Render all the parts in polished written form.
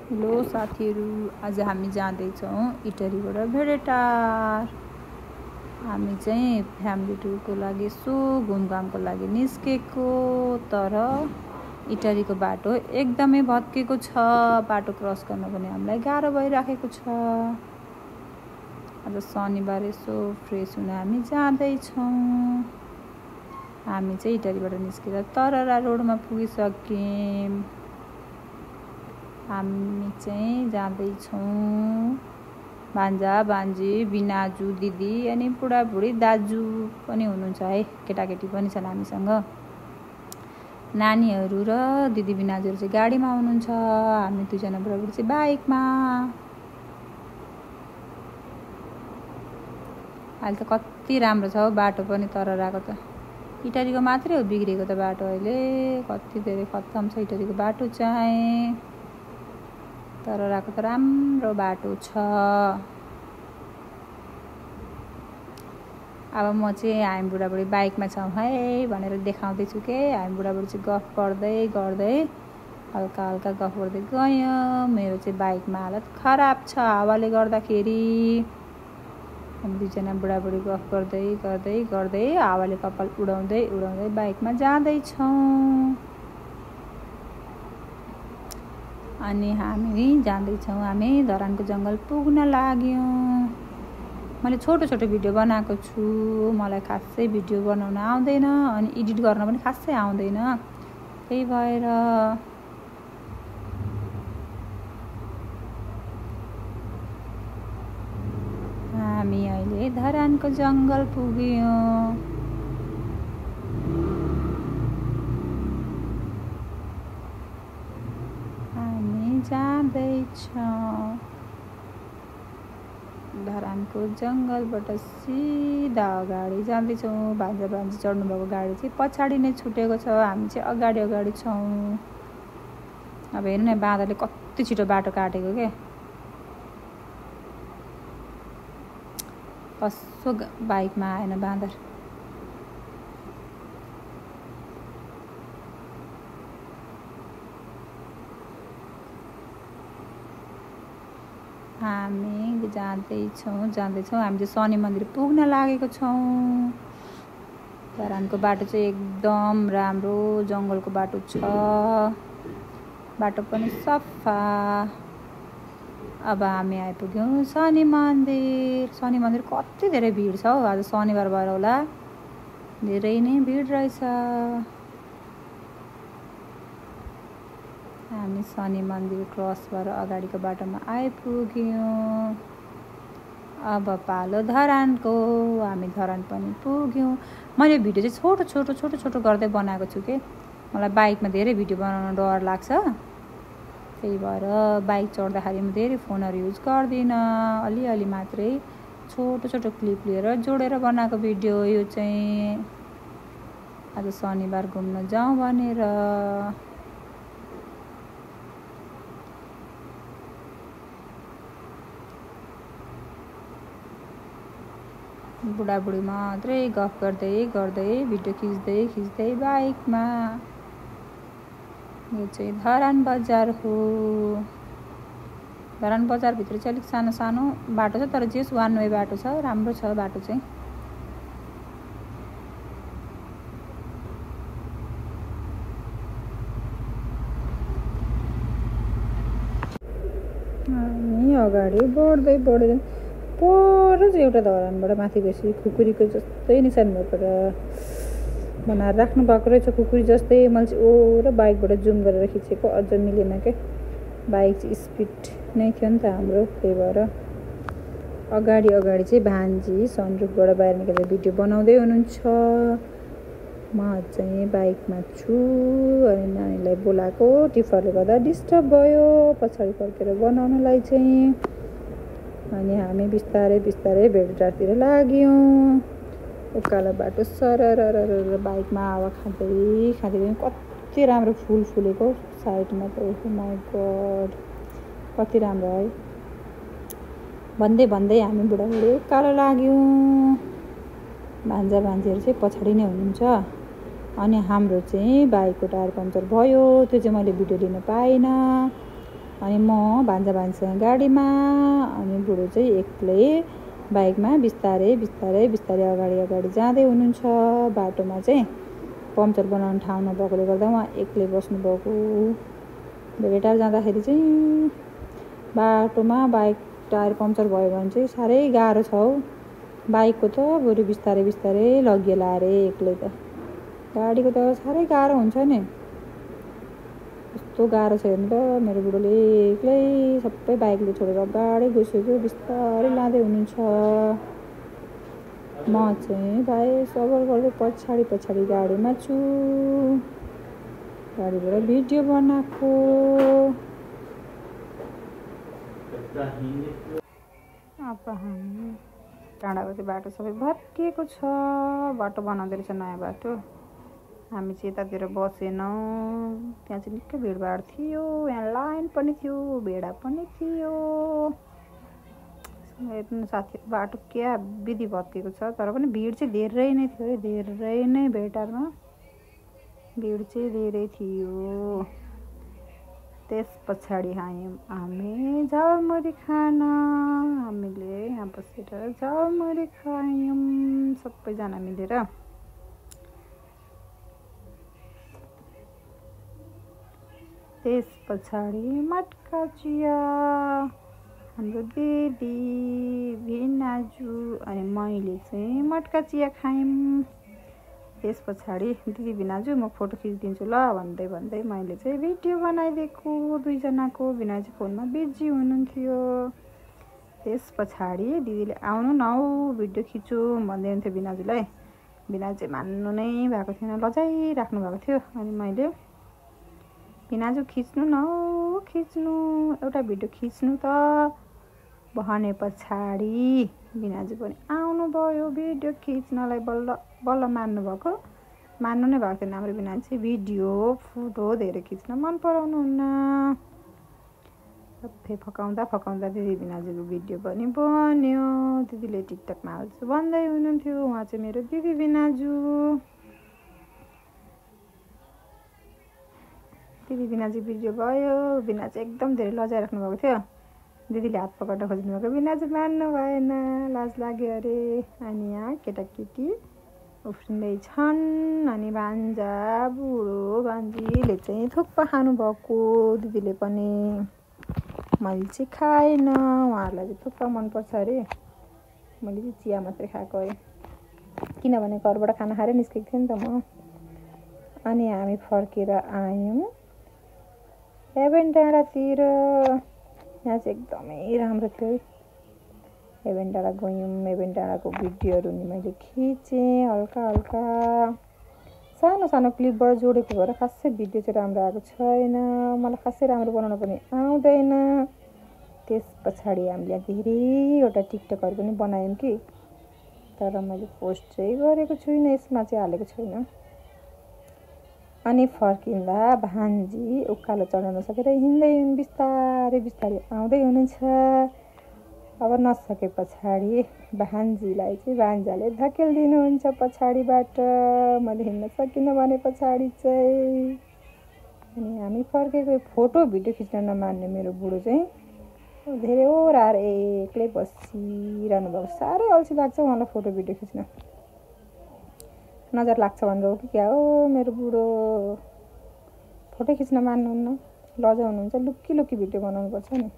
Hello साथीहरू, आज हामी जाँदैछौँ इटरीबाट भेडेटार। हामी चाहिँ फ्यामिली टुरको लागि यसो घुमघामको लागि निस्केको, तर इटरीको बाटो एकदमै भत्केको छ। बाटो क्रस गर्न पनि हामीलाई गाह्रो भइराखेको छ। आज शनिबार यसो फ्रेस हुन हामी जाँदैछौँ। हामी चाहिँ इटरीबाट निस्केर तररा रोडमा पुगिसक्यौँ। हामी चाहिँ जाँदैछौँ। भान्जा भान्जी, बिनाजु दिदी अनि बुढाबुढी दाजु पनि हुनुहुन्छ है, केटाकेटी पनि छन् हामीसँग। नानीहरू र दिदी बिनाजुहरू चाहिँ गाडीमा हुनुहुन्छ, हामी दुईजना बुढाबुढी चाहिँ बाइकमा। अहिले त कति राम्रो छ बाटो पनि, तरराको त इटरीको मात्रै हो बिग्रेको त बाटो। अहिले कति धेरै खत्तम छ इटरीको बाटो चाहिँ। तरराको त राम्रो बाटो छ। अब म चाहिँ हामी बुढाबुढी बाइकमा छौँ है भनेर देखाउँदैछु के। हामी बुढाबुढी चाहिँ गफ गर्दै गर्दै हल्का हल्का गफ गर्दै गयौँ। मेरो चाहिँ बाइकमा हालत खराब छ हावाले गर्दाखेरि। हामी दुईजना बुढाबुढी गफ गर्दै गर्दै गर्दै हावाले कपाल उडाउँदै उडाउँदै बाइकमा जाँदैछौँ। अनि हामी जाँदैछौँ। हामी धरानको जङ्गल पुग्न लाग्यौँ। मैले छोटो छोटो भिडियो बनाएको छु। मलाई खासै भिडियो बनाउन आउँदैन अनि एडिट गर्न पनि खासै आउँदैन। त्यही भएर हामी अहिले धरानको जङ्गल पुग्यौँ। हामी जाँदैछौँ। धरानको जङ्गलबाट सिधा अगाडि जाँदैछौँ। भान्जा भान्जी चढ्नुभएको गाडी चाहिँ पछाडि नै छुटेको छ, हामी चाहिँ अगाडि अगाडि छौँ। अब हेर्नु न, बाँदरले कति छिटो बाटो काटेको क्या। कसो बाइकमा आएन बाँदर। हामी जाँदैछौँ। हामी चाहिँ शनि मन्दिर पुग्न लागेको छौँ। धरानको बाटो चाहिँ एकदम राम्रो जङ्गलको बाटो छ। बाटो पनि सफा। अब हामी आइपुग्यौँ शनि मन्दिर। शनि मन्दिर कति धेरै भिड छ हौ। आज शनिबार भएर होला, धेरै नै भिड रहेछ। हामी शनि मन्दिर क्रस भएर अगाडिको बाटोमा आइपुग्यौँ। अब पालो धरानको। हामी धरान पनि पुग्यौँ। मैले भिडियो चाहिँ छोटो छोटो छोटो छोटो गर्दै बनाएको छु कि। मलाई बाइकमा धेरै भिडियो बनाउन डर लाग्छ। त्यही भएर बाइक चढ्दाखेरि म धेरै फोनहरू युज गर्दिनँ। अलिअलि मात्रै छोटो छोटो क्लिप लिएर जोडेर बनाएको भिडियो यो चाहिँ। आज शनिबार घुम्न जाउँ भनेर। बुढाबुढी मात्रै गफ गर्दै गर्दै भिडियो खिच्दै बाइकमा। यो चाहिँ धरान बजार हो। धरान बजारभित्र चाहिँ अलिक सानो सानो बाटो छ, तर जेस वान वे बाटो छ, राम्रो छ बाटो चाहिँ। हामी अगाडि बढ्दै बढ्दै पर चाहिँ एउटा धरानबाट माथि गएपछि खुकुरीको जस्तै निशान भएकोबाट बनाएर राख्नु भएको रहेछ, खुकुरी जस्तै। मैले चाहिँ र बाइकबाट जुम गरेर खिचेको, अझ मिलेन क्या। बाइक चाहिँ स्पिड नै थियो नि त हाम्रो, त्यही भएर। अगाडि अगाडि चाहिँ भान्जी सनरुफबाट बाहिर निकालेर भिडियो बनाउँदै हुनुहुन्छ। म चाहिँ बाइकमा छु अनि नानीलाई बोलाएको, टिफरले गर्दा डिस्टर्ब भयो पछाडि फर्केर बनाउनलाई चाहिँ। अनि हामी बिस्तारै बिस्तारै भेडेटारतिर लाग्यौँ। उकालो बाटो सरर बाइकमा हावा खाँदै खाँदै गयौँ। कति राम्रो फुल फुलेको साइडमा त। ओह माई गड, कति राम्रो है। भन्दै भन्दै हामी बुढाबुढी उकालो लाग्यौँ। भान्जा भान्जीहरू चाहिँ पछाडि नै हुनुहुन्छ। अनि हाम्रो चाहिँ बाइकको टायर पङ्चर भयो, त्यो चाहिँ मैले भिडियो लिन पाइनँ। अनि म भान्जासँग गाडीमा अनि बुढो चाहिँ एक्लै बाइकमा बिस्तारै अगाडि जाँदै हुनुहुन्छ। बाटोमा चाहिँ पम्चर बनाउने ठाउँ नभएकोले गर्दा उहाँ एक्लै बस्नुभएको। भेटार जाँदाखेरि चाहिँ बाटोमा बाइक टायर पम्चर भयो भने चाहिँ साह्रै गाह्रो छ हौ। बाइकको त बरु बिस्तारै लगिएला अरे एक्लै त, गाडीको त साह्रै गाह्रो हुन्छ नि। कस्तो गाह्रो छ हेर्नु त, मेरो बुढोले एक्लै सबै बाइकले छोडेर अगाडि गइसक्यो, बिस्तारै लाँदै हुनुहुन्छ। म चाहिँ भाइ सबर गर्दै पछाडि गाडीमा छु, गाडीबाट भिडियो बनाएको। अब हामी डाँडाको चाहिँ बाटो सबै भत्किएको छ, बाटो बनाउँदै रहेछ नयाँ बाटो। हामी चाहिँ यतातिर बसेनौँ, त्यहाँ चाहिँ निकै भिडभाड थियो, यहाँ लाइन पनि थियो, भेडा पनि थियो। हेर्नु साथी, बाटो क्या विधि भत्किएको छ, तर पनि भिड चाहिँ धेरै नै थियो है, धेरै नै भेटारमा भिड चाहिँ धेरै थियो। त्यस पछाडि हामी झालमुरी खान, हामीले यहाँ बसेर झालमुरी खायौँ सबैजना मिलेर। त्यस पछाडि मटका चिया, हाम्रो दिदी भिनाजु अनि मैले चाहिँ मटका चिया खायौँ। त्यस पछाडि दिदी भिनाजु म फोटो खिचिदिन्छु ल भन्दै मैले चाहिँ भिडियो बनाइदिएको दुईजनाको। भिनाजु फोनमा बिजी हुनुहुन्थ्यो। त्यस पछाडि दिदीले आउनु न हौ भिडियो खिचौँ भन्दै हुन्थ्यो भिनाजुलाई। भिनाजु चाहिँ मान्नु नै भएको थिएन, लजाइराख्नु भएको थियो। अनि मैले भिनाजु खिच्नु न हौ, खिच्नु एउटा भिडियो खिच्नु त भने पछाडि भिनाजु पनि आउनुभयो भिडियो खिच्नलाई। बल्ल मान्नुभएको, मान्नु नै भएको थिएन। हाम्रो भिनाजु चाहिँ भिडियो फोटो धेरै खिच्न मन पराउनुहुन्न। सबै फकाउँदा दिदी भिनाजुको भिडियो पनि बन्यो, दिदीले टिकटकमा हाल्छु भन्दै हुनुहुन्थ्यो। उहाँ चाहिँ मेरो दिदी भिनाजु। दिदी भिनाजु भिडियो भयो, भिनाजु एकदम धेरै लजाइराख्नु भएको थियो। दिदीले हात पक्रेर खोज्नु भएको, भिनाजु मान्नु भएन, लाज लाग्यो अरे। अनि यहाँ केटाकेटी उफ्रिँदैछन्, अनि भान्जा बुढो भान्जीले चाहिँ थुक्पा खानुभएको, दिदीले पनि। मैले चाहिँ खाएन, उहाँहरूलाई चाहिँ थुक्पा मनपर्छ अरे, मैले चाहिँ चिया मात्रै खाएको है, किनभने घरबाट खाना खाएर निस्केको थिएँ नि त म। अनि हामी फर्केर आयौँ हेभेन डाँडातिर। यहाँ चाहिँ एकदमै राम्रो थियो है, हेभेन डाँडा गयौँ। हेभेन डाँडाको भिडियोहरू नि मैले खिचेँ हल्का सानो क्लिपबाट जोडेको भएर खासै भिडियो चाहिँ राम्रो आएको छैन, मलाई खासै राम्रो बनाउन पनि आउँदैन। त्यस पछाडि हामीले धेरैवटा टिकटकहरू पनि बनायौँ कि, तर मैले पोस्ट चाहिँ गरेको छुइनँ, यसमा चाहिँ हालेको छैन। अनि फर्किँदा भान्जी उकालो चढ्न नसकेर हिँड्दै बिस्तारै आउँदै हुनुहुन्छ। अब नसके पछाडि भान्जीलाई चाहिँ भान्जाले धकेलिदिनुहुन्छ पछाडिबाट, मैले हिँड्न सकिनँ भने पछाडि चाहिँ। अनि हामी फर्केको, फोटो भिडियो खिच्न नमान्ने मेरो बुढो चाहिँ धेरै ओह्राएर एक्लै बसिरहनु भएको। साह्रै अल्छी लाग्छ उहाँलाई फोटो भिडियो खिच्न, नजर लाग्छ भनेर हो कि क्या हो। मेरो बुढो फोटो खिच्न मान्नुहुन्न, लजाउनुहुन्छ, लुक्की भिडियो बनाउनुपर्छ नि।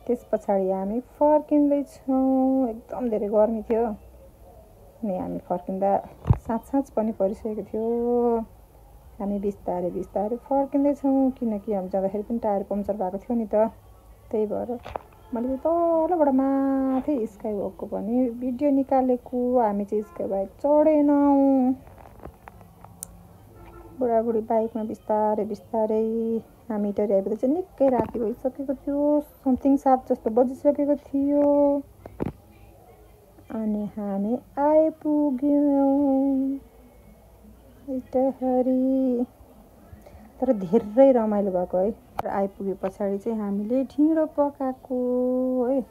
त्यस पछाडि हामी फर्किँदैछौँ, एकदम धेरै गर्मी थियो। अनि हामी फर्किँदा साँझ पनि परिसकेको थियो। हामी बिस्तारै फर्किँदैछौँ, किनकि हामी जाँदाखेरि पनि टायर पम्चर भएको थियो नि त, त्यही भएर मैले तलबाट माथि स्काई वकको पनि भिडियो निकालेको। हामी चाहिँ स्काई बाइक चढेनौँ, बुढाबुढी बाइकमा बिस्तारै। हामी इटरी आइपुग्दा चाहिँ निकै राति भइसकेको थियो, समथिङ 7 जस्तो बजिसकेको थियो। अनि हामी आइपुग्यौँ इटहरी, तर धेरै रमाइलो भएको है। आइपुगे पछाडि चाहिँ हामीले ढिँडो पकाएको है।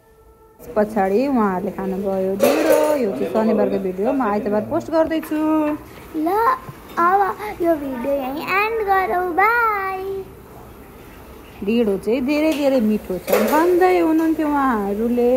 पछाडि उहाँहरूले खानुभयो ढिँडो। यो चाहिँ शनिबारको भिडियो, म आइतबार पोस्ट गर्दैछु ल। अब यो भिडियो यहीँ एन्ड गरौँ, बाई। ढिँडो चाहिँ धेरै धेरै मिठो छ भन्दै हुनुहुन्थ्यो उहाँहरूले।